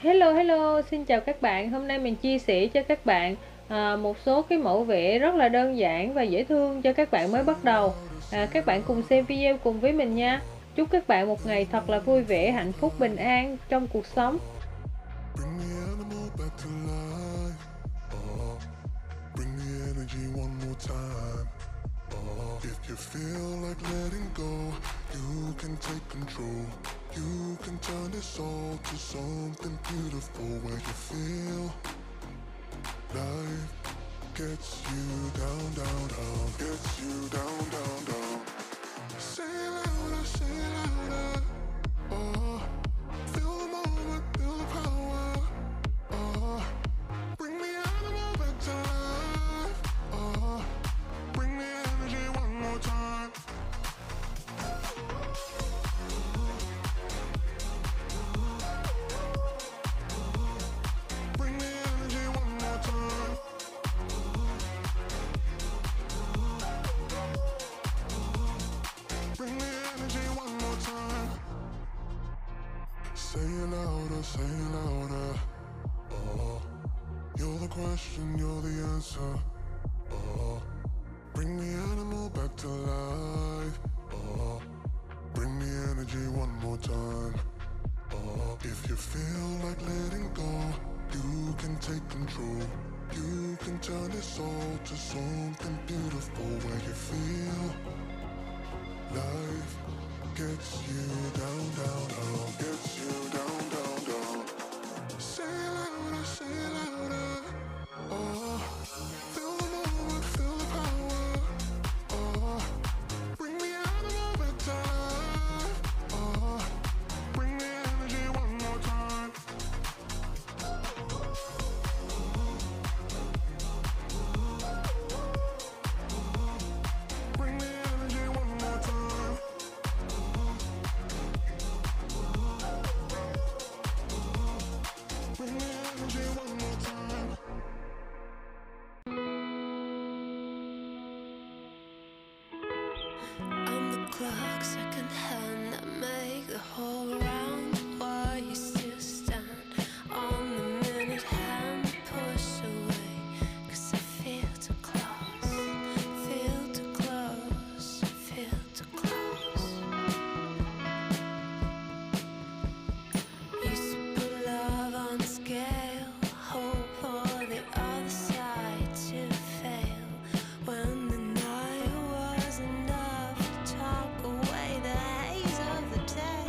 Hello, xin chào các bạn. Hôm nay mình chia sẻ cho các bạn một số cái mẫu vẽ rất là đơn giản và dễ thương cho các bạn mới bắt đầu. Các bạn cùng xem video cùng với mình nha. Chúc các bạn một ngày thật là vui vẻ, hạnh phúc, bình an trong cuộc sống. If you feel like letting go, you can take control. You can turn this all to something beautiful where you feel life gets you down, down, down, gets you down, down, down. Say it louder, say it louder. Oh, feel the moment, feel the power. Oh, bring the animal back to life. Oh, bring the energy one more time. Bring the energy one more time. Bring the energy one more time. Say it louder, say it louder. Oh, you're the question, you're the answer. Oh, bring the animal back to life. Oh, bring the energy one more time. Oh, if you feel like letting go, you can take control. You can turn this all to something beautiful where you feel life gets you down, down, down, gets you down, down, down. Say it louder, say it louder. Oh, feel the moment, feel the power. Oh, bring the animal back to life. Oh, bring the energy one more time. Bring the energy one more time. Bring the energy one more time. I'm the clock, second hand, that make the whole round. While you still stand on the minute hand, push away, 'cause I feel too close, feel too close, feel too close. Used to put love on scale, hope for the other side to fail. When the night was enough to talk away the haze of the day.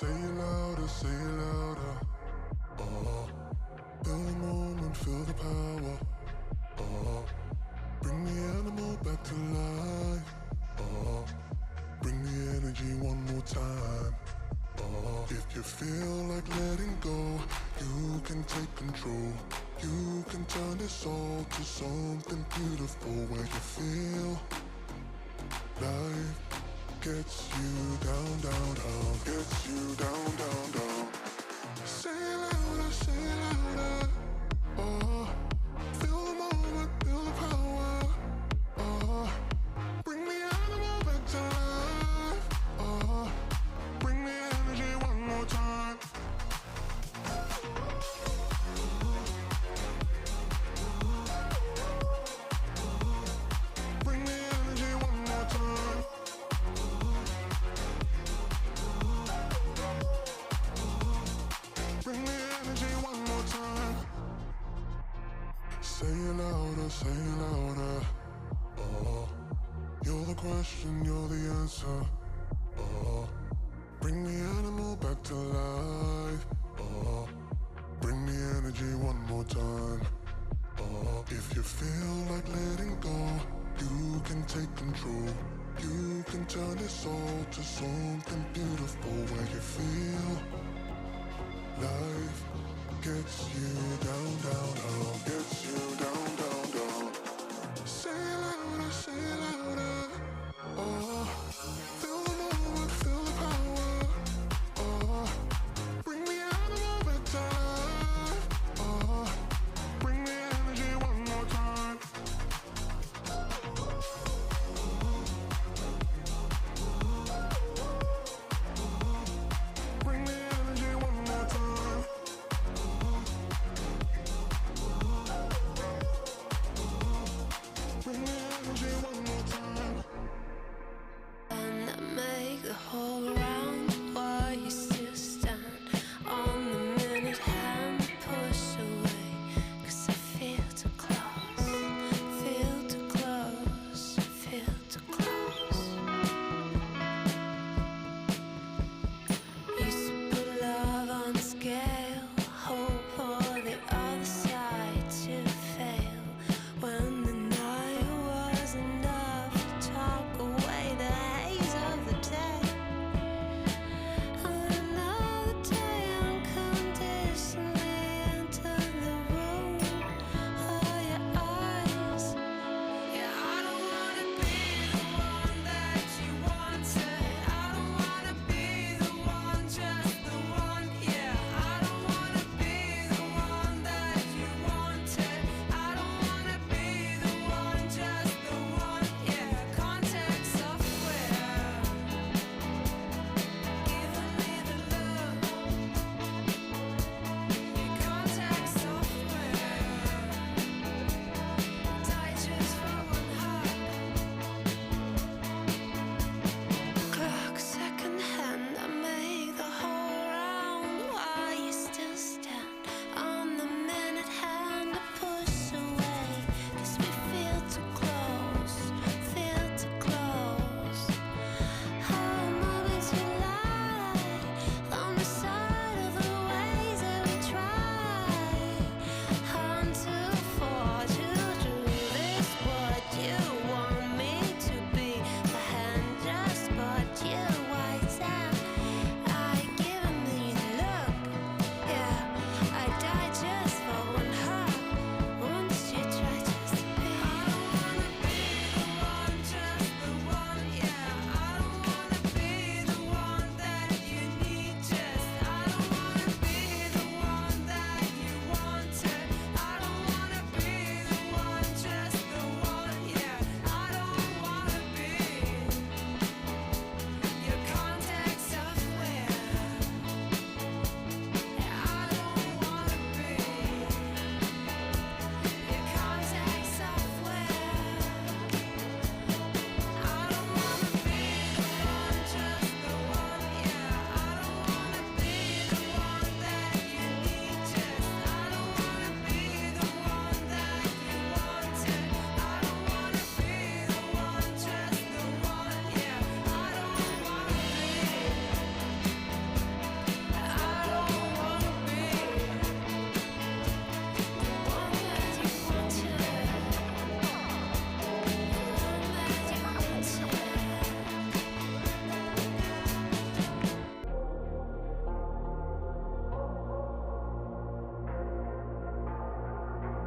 Say it louder, say it louder. Feel the moment, feel the power. Bring the animal back to life. Bring the energy one more time. If you feel like letting go, you can take control. You can turn this all to something beautiful where you feel life gets you down, down, down, gets you down, down, down. Say it louder, say it louder. Feel the moment, feel the power. Bring the animal back to life. Bring the energy one more time. Bring the energy one more time. Bring the energy one more time. Say it louder, say it louder. You're the question, you're the answer. Bring the animal back to life. Bring the energy one more time. If you feel like letting go, you can take control. You can turn this all to something beautiful where you feel life gets you down, down, down, gets you down, down, down. Say it louder, say it louder. Feel the moment, feel the power. Bring the animal back to life. Bring the energy one more time. Bring the energy one more time.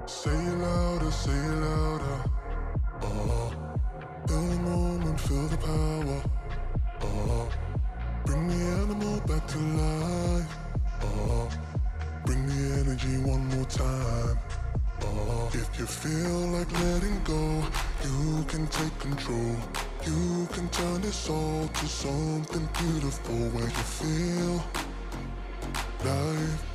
Say it louder, say it louder. Feel the moment, feel the power. Bring the animal back to life. Bring the energy one more time. If you feel like letting go, you can take control. You can turn this all to something beautiful where you feel life